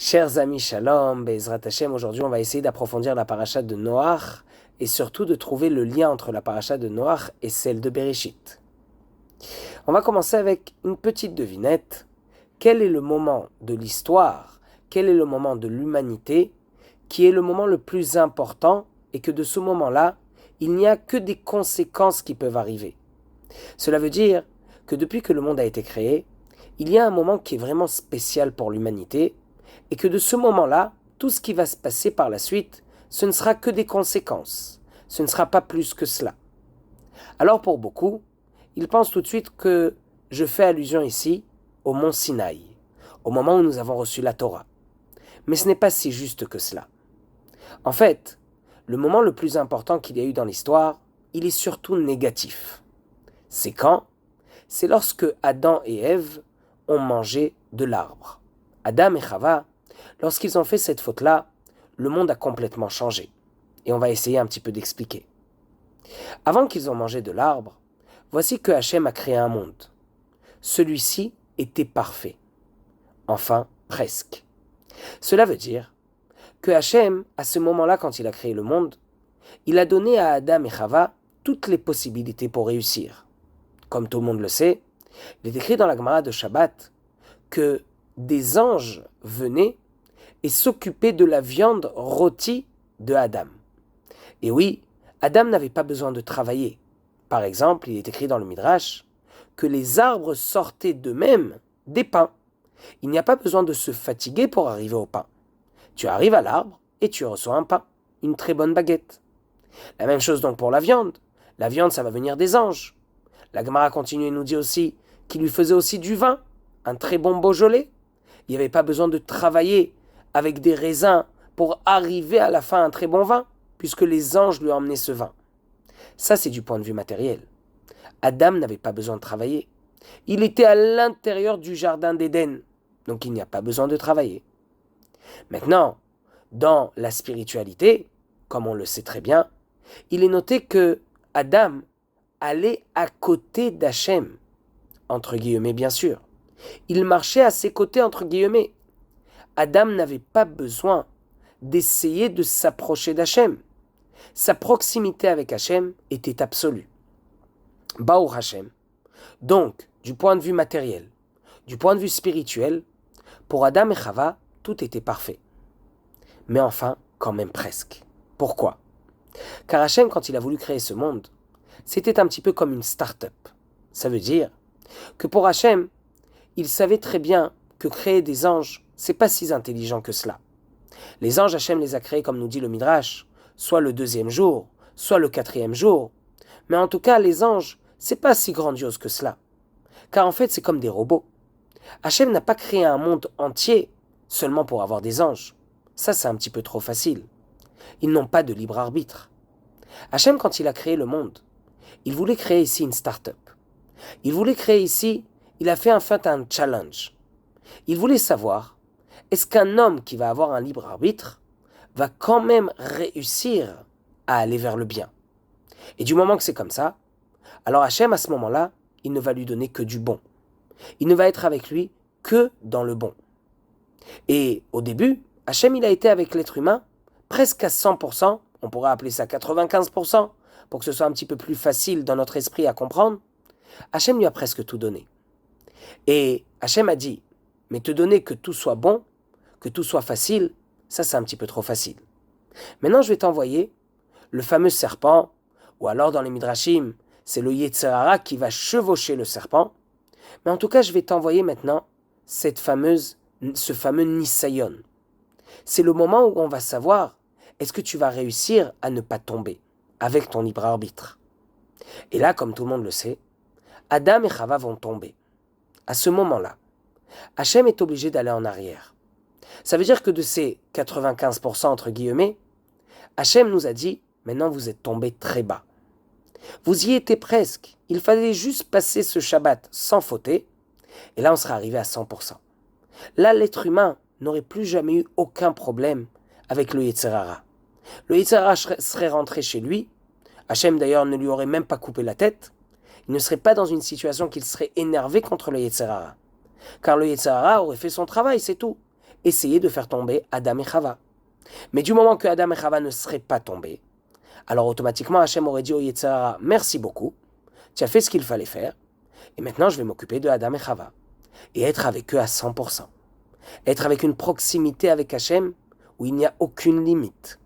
Chers amis, shalom, Be'ezrat Hashem, aujourd'hui on va essayer d'approfondir la paracha de Noach et surtout de trouver le lien entre la paracha de Noach et celle de Bereshit. On va commencer avec une petite devinette. Quel est le moment de l'histoire, quel est le moment de l'humanité qui est le moment le plus important et que de ce moment-là, il n'y a que des conséquences qui peuvent arriver. Cela veut dire que depuis que le monde a été créé, il y a un moment qui est vraiment spécial pour l'humanité et que de ce moment-là, tout ce qui va se passer par la suite, ce ne sera que des conséquences. Ce ne sera pas plus que cela. Alors pour beaucoup, ils pensent tout de suite que je fais allusion ici au mont Sinaï, au moment où nous avons reçu la Torah. Mais ce n'est pas si juste que cela. En fait, le moment le plus important qu'il y a eu dans l'histoire, il est surtout négatif. C'est quand? C'est lorsque Adam et Ève ont mangé de l'arbre. Adam et Chava, lorsqu'ils ont fait cette faute-là, le monde a complètement changé. Et on va essayer un petit peu d'expliquer. Avant qu'ils ont mangé de l'arbre, voici que Hachem a créé un monde. Celui-ci était parfait. Enfin, presque. Cela veut dire que Hachem, à ce moment-là, quand il a créé le monde, il a donné à Adam et Chava toutes les possibilités pour réussir. Comme tout le monde le sait, il est écrit dans la Gemara de Shabbat que des anges venaient et s'occupaient de la viande rôtie de Adam. Et oui, Adam n'avait pas besoin de travailler. Par exemple, il est écrit dans le Midrash que les arbres sortaient d'eux-mêmes des pains. Il n'y a pas besoin de se fatiguer pour arriver au pain. Tu arrives à l'arbre et tu reçois un pain, une très bonne baguette. La même chose donc pour la viande. La viande, ça va venir des anges. La Gemara continue et nous dit aussi qu'il lui faisait aussi du vin, un très bon Beaujolais. Il n'y avait pas besoin de travailler avec des raisins pour arriver à la fin à un très bon vin, puisque les anges lui emmenaient ce vin. Ça, c'est du point de vue matériel. Adam n'avait pas besoin de travailler. Il était à l'intérieur du jardin d'Éden, donc il n'y a pas besoin de travailler. Maintenant, dans la spiritualité, comme on le sait très bien, il est noté que Adam allait à côté d'Hachem, entre guillemets bien sûr. Il marchait à ses côtés, entre guillemets. Adam n'avait pas besoin d'essayer de s'approcher d'Hachem. Sa proximité avec Hachem était absolue. Baruch Hachem. Donc, du point de vue matériel, du point de vue spirituel, pour Adam et Chava, tout était parfait. Mais enfin, quand même presque. Pourquoi? Car Hachem, quand il a voulu créer ce monde, c'était un petit peu comme une start-up. Ça veut dire que pour Hachem, il savait très bien que créer des anges, c'est pas si intelligent que cela. Les anges, Hachem les a créés, comme nous dit le Midrash, soit le 2e jour, soit le 4e jour. Mais en tout cas, les anges, c'est pas si grandiose que cela. Car en fait, c'est comme des robots. Hachem n'a pas créé un monde entier seulement pour avoir des anges. Ça, c'est un petit peu trop facile. Ils n'ont pas de libre arbitre. Hachem, quand il a créé le monde, il voulait créer ici une start-up. Il voulait créer ici, il a fait en fait un challenge. Il voulait savoir, est-ce qu'un homme qui va avoir un libre arbitre va quand même réussir à aller vers le bien? Et du moment que c'est comme ça, alors Hachem, à ce moment-là, il ne va lui donner que du bon. Il ne va être avec lui que dans le bon. Et au début, Hachem, il a été avec l'être humain presque à 100%, on pourrait appeler ça 95%, pour que ce soit un petit peu plus facile dans notre esprit à comprendre. Hachem lui a presque tout donné. Et Hachem a dit, mais te donner que tout soit bon, que tout soit facile, ça c'est un petit peu trop facile. Maintenant je vais t'envoyer le fameux serpent, ou alors dans les Midrashim, c'est le Yetzer Hara qui va chevaucher le serpent. Mais en tout cas je vais t'envoyer maintenant ce fameux Nisayon. C'est le moment où on va savoir, est-ce que tu vas réussir à ne pas tomber avec ton libre arbitre? Et là, comme tout le monde le sait, Adam et Chava vont tomber. À ce moment-là, Hachem est obligé d'aller en arrière. Ça veut dire que de ces 95% entre guillemets, Hachem nous a dit, maintenant vous êtes tombés très bas. Vous y étiez presque. Il fallait juste passer ce Shabbat sans fauter, et là on serait arrivé à 100%. Là, l'être humain n'aurait plus jamais eu aucun problème avec le Yetzer Hara. Le Yetzer Hara serait rentré chez lui. Hachem d'ailleurs ne lui aurait même pas coupé la tête. Il ne serait pas dans une situation qu'il serait énervé contre le Yetzer Hara. Car le Yetzer Hara aurait fait son travail, c'est tout. essayer de faire tomber Adam et Chava. Mais du moment que Adam et Chava ne seraient pas tombés, alors automatiquement Hachem aurait dit au Yetzer Hara, merci beaucoup, tu as fait ce qu'il fallait faire, et maintenant je vais m'occuper de Adam et Chava, et être avec eux à 100%. Être avec une proximité avec Hachem où il n'y a aucune limite.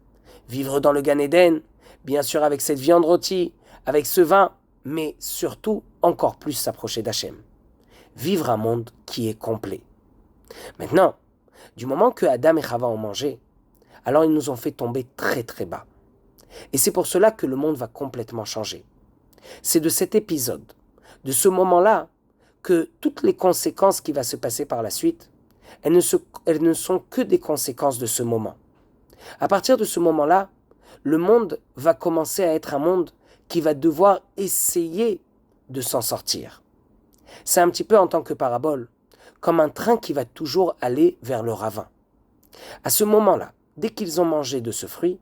Vivre dans le Gan Eden, bien sûr avec cette viande rôtie, avec ce vin, mais surtout encore plus s'approcher d'Hachem. Vivre un monde qui est complet. Maintenant, du moment que Adam et Chava ont mangé, alors ils nous ont fait tomber très très bas. Et c'est pour cela que le monde va complètement changer. C'est de cet épisode, de ce moment-là, que toutes les conséquences qui vont se passer par la suite, elles ne sont que des conséquences de ce moment. À partir de ce moment-là, le monde va commencer à être un monde qui va devoir essayer de s'en sortir. C'est un petit peu en tant que parabole, comme un train qui va toujours aller vers le ravin. À ce moment-là, dès qu'ils ont mangé de ce fruit,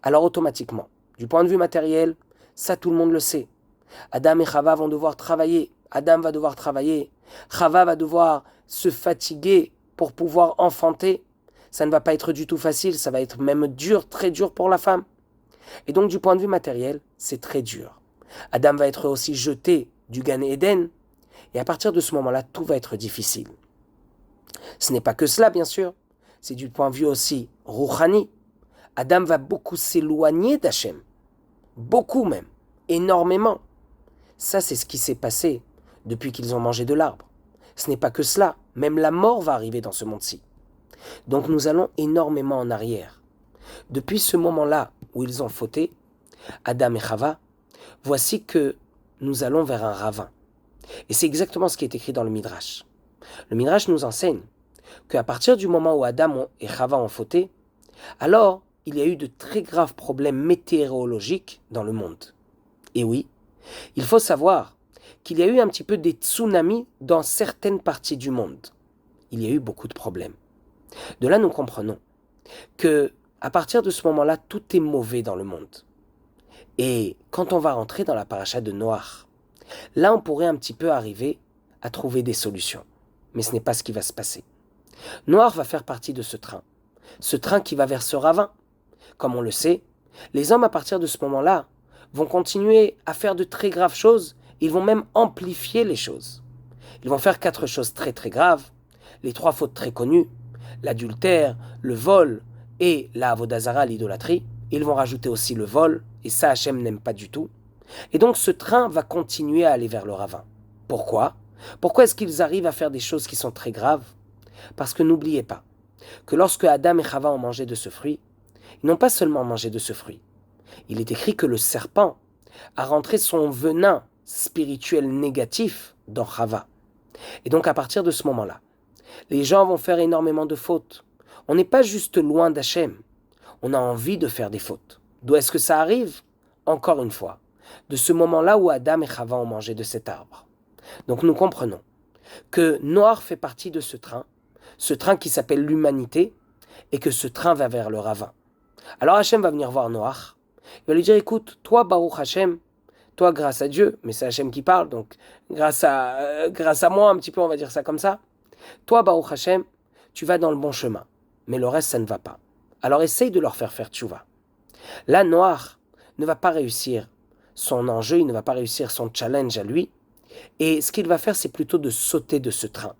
alors automatiquement, du point de vue matériel, ça tout le monde le sait. Adam et Chava vont devoir travailler. Adam va devoir travailler. Chava va devoir se fatiguer pour pouvoir enfanter. Ça ne va pas être du tout facile, ça va être même dur, très dur pour la femme. Et donc du point de vue matériel, c'est très dur. Adam va être aussi jeté du Gan Eden. Et à partir de ce moment-là, tout va être difficile. Ce n'est pas que cela, bien sûr. C'est du point de vue aussi rouhani. Adam va beaucoup s'éloigner d'Hachem. Beaucoup même. Énormément. Ça, c'est ce qui s'est passé depuis qu'ils ont mangé de l'arbre. Ce n'est pas que cela. Même la mort va arriver dans ce monde-ci. Donc nous allons énormément en arrière. Depuis ce moment-là où ils ont fauté, Adam et Chava, voici que nous allons vers un ravin. Et c'est exactement ce qui est écrit dans le Midrash. Le Midrash nous enseigne qu'à partir du moment où Adam et Chava ont fauté, alors il y a eu de très graves problèmes météorologiques dans le monde. Et oui, il faut savoir qu'il y a eu un petit peu des tsunamis dans certaines parties du monde. Il y a eu beaucoup de problèmes. De là, nous comprenons que à partir de ce moment-là, tout est mauvais dans le monde. Et quand on va rentrer dans la paracha de Noach, là, on pourrait un petit peu arriver à trouver des solutions. Mais ce n'est pas ce qui va se passer. Noach va faire partie de ce train qui va vers ce ravin. Comme on le sait, les hommes, à partir de ce moment-là, vont continuer à faire de très graves choses. Ils vont même amplifier les choses. Ils vont faire 4 choses très très graves. Les 3 fautes très connues, l'adultère, le vol et la avodah zara, l'idolâtrie. Ils vont rajouter aussi le vol, et ça Hachem n'aime pas du tout. Et donc ce train va continuer à aller vers le ravin. Pourquoi ? Pourquoi est-ce qu'ils arrivent à faire des choses qui sont très graves ? Parce que n'oubliez pas que lorsque Adam et Chava ont mangé de ce fruit, ils n'ont pas seulement mangé de ce fruit. Il est écrit que le serpent a rentré son venin spirituel négatif dans Chava. Et donc à partir de ce moment-là, les gens vont faire énormément de fautes. On n'est pas juste loin d'Hachem. On a envie de faire des fautes. D'où est-ce que ça arrive ? Encore une fois, de ce moment-là où Adam et Chava ont mangé de cet arbre. Donc nous comprenons que Noach fait partie de ce train qui s'appelle l'humanité, et que ce train va vers le ravin. Alors Hachem va venir voir Noach. Il va lui dire, écoute, toi Baruch Hachem, toi grâce à Dieu, mais c'est Hachem qui parle, donc grâce à moi un petit peu, on va dire ça comme ça. Toi Baruch Hachem, tu vas dans le bon chemin, mais le reste ça ne va pas. Alors essaye de leur faire tchouva. Là, Noach ne va pas réussir son enjeu, il ne va pas réussir son challenge à lui, et ce qu'il va faire, c'est plutôt de sauter de ce train.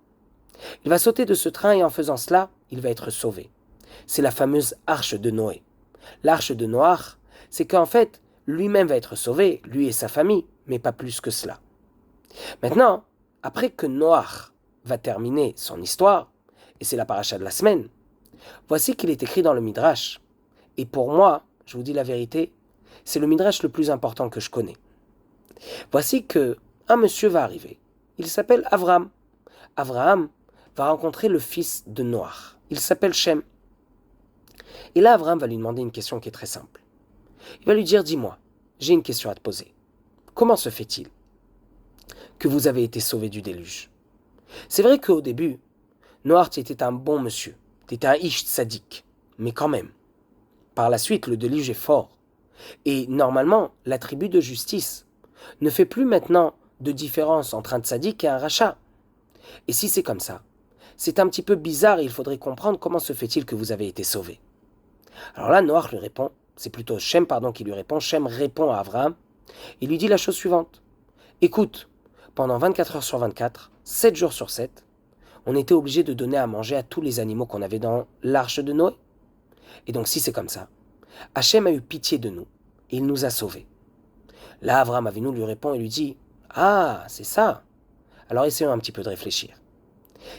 Il va sauter de ce train et en faisant cela, il va être sauvé. C'est la fameuse arche de Noé. L'arche de Noach, c'est qu'en fait, lui-même va être sauvé, lui et sa famille, mais pas plus que cela. Maintenant, après que Noach va terminer son histoire, et c'est la paracha de la semaine, voici qu'il est écrit dans le Midrash. Et pour moi, je vous dis la vérité, c'est le Midrash le plus important que je connais. Voici que un monsieur va arriver. Il s'appelle Avraham. Avraham va rencontrer le fils de Noach. Il s'appelle Shem. Et là, Avraham va lui demander une question qui est très simple. Il va lui dire, dis-moi, j'ai une question à te poser. Comment se fait-il que vous avez été sauvé du déluge ? C'est vrai qu'au début, Noach était un bon monsieur. Tu étais un ish tzaddik. Mais quand même, par la suite, le déluge est fort. Et normalement, l'attribut de justice ne fait plus maintenant de différence entre un tzaddik et un rachat. Et si c'est comme ça c'est un petit peu bizarre et il faudrait comprendre comment se fait-il que vous avez été sauvés. Alors là, Noach lui répond, c'est plutôt Shem qui lui répond. Shem répond à Abraham et lui dit la chose suivante. Écoute, pendant 24 heures sur 24, 7 jours sur 7, on était obligé de donner à manger à tous les animaux qu'on avait dans l'arche de Noé. Et donc si c'est comme ça, Hachem a eu pitié de nous et il nous a sauvés. Là, Abraham Avinu lui répond et lui dit, ah, c'est ça. Alors essayons un petit peu de réfléchir.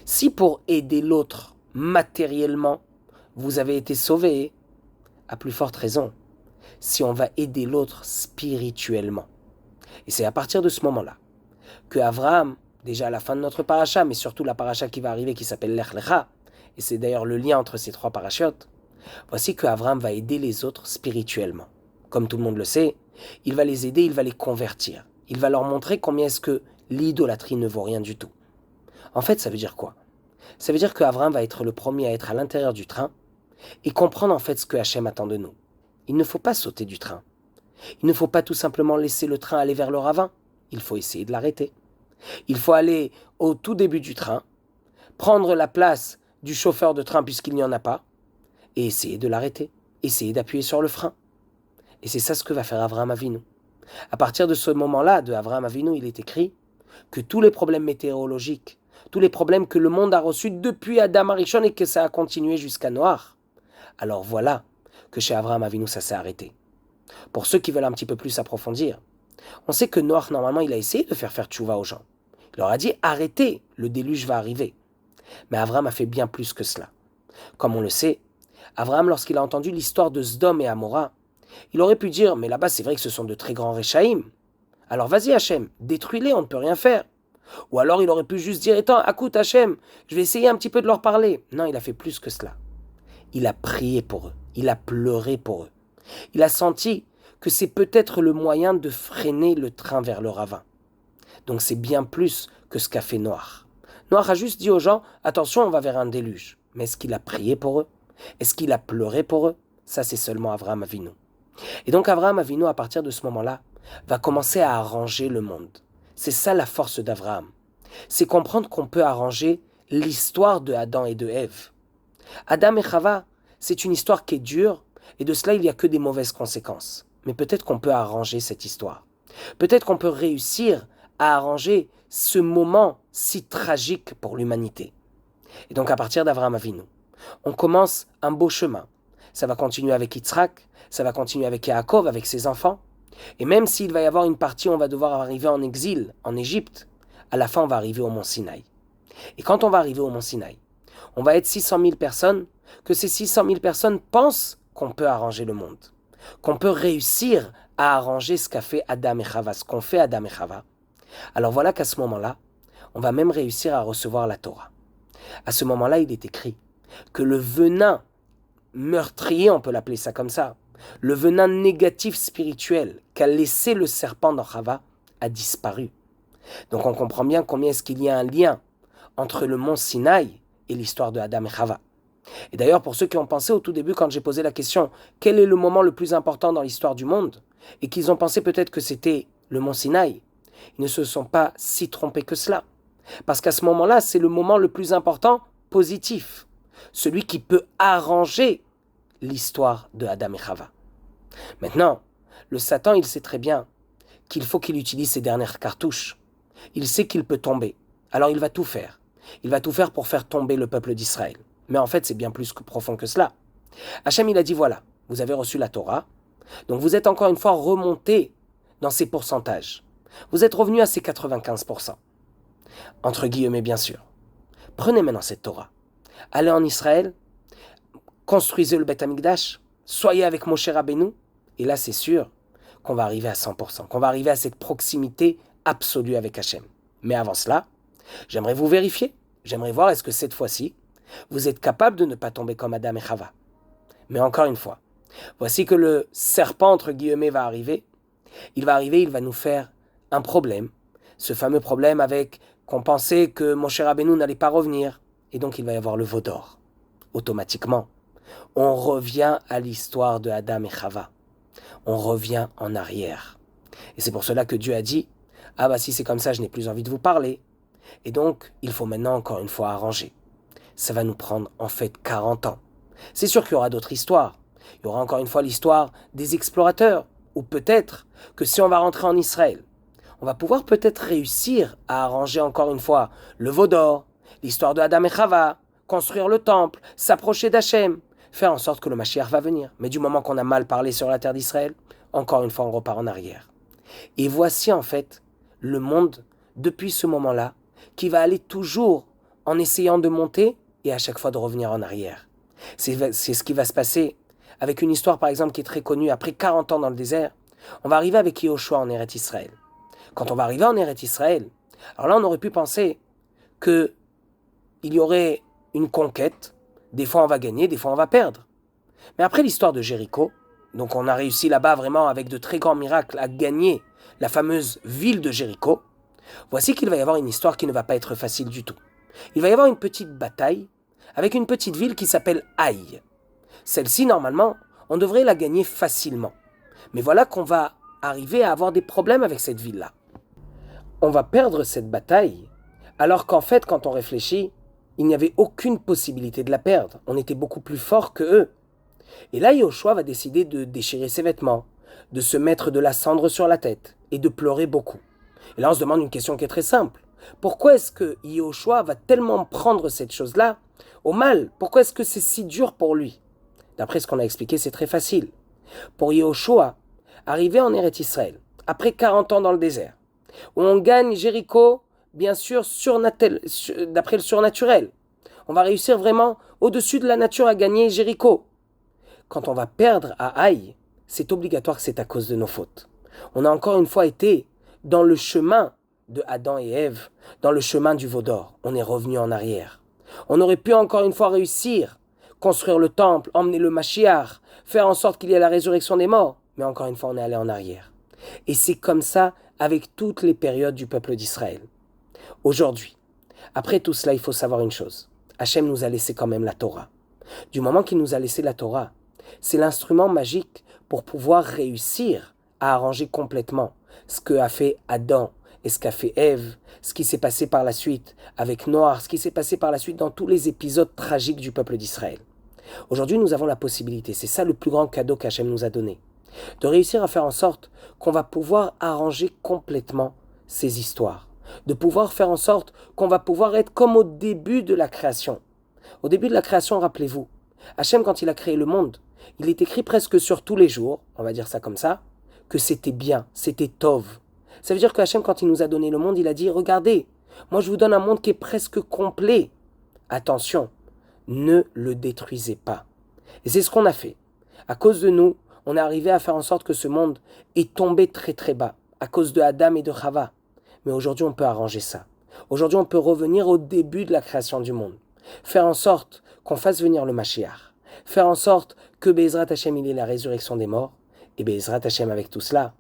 Si pour aider l'autre matériellement, vous avez été sauvés, à plus forte raison, si on va aider l'autre spirituellement. Et c'est à partir de ce moment-là que Abraham, déjà à la fin de notre paracha, mais surtout la paracha qui va arriver qui s'appelle Lech Lecha, et c'est d'ailleurs le lien entre ces 3 parachiotes, voici que Abraham va aider les autres spirituellement. Comme tout le monde le sait, il va les aider, il va les convertir. Il va leur montrer combien est-ce que l'idolâtrie ne vaut rien du tout. En fait, ça veut dire quoi? Ça veut dire qu'Abraham va être le premier à être à l'intérieur du train et comprendre en fait ce que Hachem attend de nous. Il ne faut pas sauter du train. Il ne faut pas tout simplement laisser le train aller vers le ravin. Il faut essayer de l'arrêter. Il faut aller au tout début du train, prendre la place du chauffeur de train puisqu'il n'y en a pas, et essayer de l'arrêter, essayer d'appuyer sur le frein. Et c'est ça ce que va faire Abraham Avinu. À partir de ce moment-là, de Abraham Avinu, il est écrit que tous les problèmes météorologiques, tous les problèmes que le monde a reçus depuis Adam Arishon et que ça a continué jusqu'à Noach, alors voilà que chez Abraham Avinu ça s'est arrêté. Pour ceux qui veulent un petit peu plus approfondir, on sait que Noach normalement il a essayé de faire tchouva aux gens. Il leur a dit arrêtez, le déluge va arriver. Mais Abraham a fait bien plus que cela. Comme on le sait, Abraham lorsqu'il a entendu l'histoire de Sdom et Amora, il aurait pu dire mais là-bas c'est vrai que ce sont de très grands Réchaïm. Alors vas-y Hachem, détruis-les, on ne peut rien faire. Ou alors il aurait pu juste dire étant, écoute Hachem, je vais essayer un petit peu de leur parler. Non, il a fait plus que cela. Il a prié pour eux, il a pleuré pour eux. Il a senti que c'est peut-être le moyen de freiner le train vers le ravin. Donc c'est bien plus que ce qu'a fait Noach. Noach a juste dit aux gens, attention, on va vers un déluge. Mais est-ce qu'il a prié pour eux? Est-ce qu'il a pleuré pour eux? Ça, c'est seulement Abraham Avinu. Et donc Abraham Avinu, à partir de ce moment-là, va commencer à arranger le monde. C'est ça la force d'Abraham. C'est comprendre qu'on peut arranger l'histoire de Adam et de Ève. Adam et Chava, c'est une histoire qui est dure, et de cela il n'y a que des mauvaises conséquences. Mais peut-être qu'on peut arranger cette histoire. Peut-être qu'on peut réussir à arranger ce moment si tragique pour l'humanité. Et donc à partir d'Abraham Avinu, on commence un beau chemin. Ça va continuer avec Yitzhak, ça va continuer avec Yaakov, avec ses enfants. Et même s'il va y avoir une partie où on va devoir arriver en exil, en Égypte, à la fin on va arriver au mont Sinaï. Et quand on va arriver au mont Sinaï, on va être 600 000 personnes, que ces 600 000 personnes pensent qu'on peut arranger le monde, qu'on peut réussir à arranger ce qu'a fait Adam et Chava, ce qu'ont fait Adam et Chava. Alors voilà qu'à ce moment-là, on va même réussir à recevoir la Torah. À ce moment-là, il est écrit que le venin meurtrier, on peut l'appeler ça comme ça, le venin négatif spirituel qu'a laissé le serpent dans Chava a disparu. Donc on comprend bien combien est-ce qu'il y a un lien entre le mont Sinaï et l'histoire de Adam et Chava. Et d'ailleurs, pour ceux qui ont pensé au tout début, quand j'ai posé la question « Quel est le moment le plus important dans l'histoire du monde ?» et qu'ils ont pensé peut-être que c'était le mont Sinaï, ils ne se sont pas si trompés que cela. Parce qu'à ce moment-là, c'est le moment le plus important, positif. Celui qui peut arranger l'histoire de Adam et Chava. Maintenant, le Satan, il sait très bien qu'il faut qu'il utilise ses dernières cartouches. Il sait qu'il peut tomber. Alors il va tout faire. Il va tout faire pour faire tomber le peuple d'Israël. Mais en fait, c'est bien plus profond que cela. Hachem, il a dit, voilà, vous avez reçu la Torah, donc vous êtes encore une fois remonté dans ces pourcentages. Vous êtes revenu à ces 95%. Entre guillemets, bien sûr. Prenez maintenant cette Torah. Allez en Israël, construisez le Beth Amikdash, soyez avec Moshe Rabbeinu, et là, c'est sûr qu'on va arriver à 100%, qu'on va arriver à cette proximité absolue avec Hachem. Mais avant cela, j'aimerais vous vérifier. J'aimerais voir est-ce que cette fois-ci, vous êtes capable de ne pas tomber comme Adam et Chava. Mais encore une fois, voici que le serpent, entre guillemets, va arriver. Il va arriver, il va nous faire un problème. Ce fameux problème avec qu'on pensait que Moshe Rabbeinu n'allait pas revenir. Et donc, il va y avoir le veau d'or. Automatiquement, on revient à l'histoire de Adam et Chava. On revient en arrière. Et c'est pour cela que Dieu a dit « Ah bah si c'est comme ça, je n'ai plus envie de vous parler. » Et donc, il faut maintenant encore une fois arranger. ça va nous prendre en fait 40 ans. C'est sûr qu'il y aura d'autres histoires. Il y aura encore une fois l'histoire des explorateurs, ou peut-être que si on va rentrer en Israël, on va pouvoir peut-être réussir à arranger encore une fois le veau d'or, l'histoire de Adam et Chava, construire le temple, s'approcher d'Hachem, faire en sorte que le Mashiach va venir. Mais du moment qu'on a mal parlé sur la terre d'Israël, encore une fois on repart en arrière. Et voici en fait le monde, depuis ce moment-là, qui va aller toujours en essayant de monter et à chaque fois de revenir en arrière. C'est ce qui va se passer avec une histoire par exemple qui est très connue. Après 40 ans dans le désert, on va arriver avec Yehoshua en Eretz Israël. Quand on va arriver en Eretz Israël, alors là on aurait pu penser qu'il y aurait une conquête. Des fois on va gagner, des fois on va perdre. Mais après l'histoire de Jéricho, donc on a réussi là-bas vraiment avec de très grands miracles à gagner la fameuse ville de Jéricho. Voici qu'il va y avoir une histoire qui ne va pas être facile du tout. Il va y avoir une petite bataille avec une petite ville qui s'appelle Haï. Celle-ci, normalement, on devrait la gagner facilement. Mais voilà qu'on va arriver à avoir des problèmes avec cette ville-là. On va perdre cette bataille, alors qu'en fait, quand on réfléchit, il n'y avait aucune possibilité de la perdre. On était beaucoup plus fort que eux. Et là, Yehoshua va décider de déchirer ses vêtements, de se mettre de la cendre sur la tête et de pleurer beaucoup. Et là, on se demande une question qui est très simple. Pourquoi est-ce que Yehoshua va tellement prendre cette chose-là au mal? Pourquoi est-ce que c'est si dur pour lui? D'après ce qu'on a expliqué, c'est très facile. Pour Yehoshua, arriver en Eretz Israël, après 40 ans dans le désert, où on gagne Jéricho, bien sûr, d'après le surnaturel. On va réussir vraiment au-dessus de la nature à gagner Jéricho. Quand on va perdre à Haï, c'est obligatoire que c'est à cause de nos fautes. On a encore une fois été dans le chemin de Adam et Ève, dans le chemin du veau d'or. On est revenu en arrière. On aurait pu encore une fois réussir, construire le temple, emmener le Mashiach, faire en sorte qu'il y ait la résurrection des morts. Mais encore une fois, on est allé en arrière. Et c'est comme ça avec toutes les périodes du peuple d'Israël. Aujourd'hui, après tout cela, il faut savoir une chose. Hachem nous a laissé quand même la Torah. Du moment qu'il nous a laissé la Torah, c'est l'instrument magique pour pouvoir réussir à arranger complètement ce que a fait Adam et ce qu'a fait Ève, ce qui s'est passé par la suite avec Noach, ce qui s'est passé par la suite dans tous les épisodes tragiques du peuple d'Israël. Aujourd'hui, nous avons la possibilité, c'est ça le plus grand cadeau qu'Hachem nous a donné, de réussir à faire en sorte qu'on va pouvoir arranger complètement ces histoires, de pouvoir faire en sorte qu'on va pouvoir être comme au début de la création. Au début de la création, rappelez-vous, Hachem, quand il a créé le monde, il est écrit presque sur tous les jours, on va dire ça comme ça, que c'était bien, c'était Tov. Ça veut dire que Hachem, quand il nous a donné le monde, il a dit, regardez, moi je vous donne un monde qui est presque complet. Attention, ne le détruisez pas. Et c'est ce qu'on a fait. À cause de nous, on est arrivé à faire en sorte que ce monde est tombé très très bas, à cause de Adam et de Chava. Mais aujourd'hui, on peut arranger ça. Aujourd'hui, on peut revenir au début de la création du monde. Faire en sorte qu'on fasse venir le Mashiach. Faire en sorte que Be'ezrat Hashem, il ait la résurrection des morts. Et Be'ezrat Hashem, avec tout cela,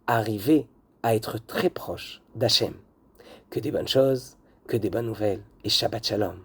arriver à être très proche d'Hachem. Que des bonnes choses, que des bonnes nouvelles. Et Shabbat Shalom.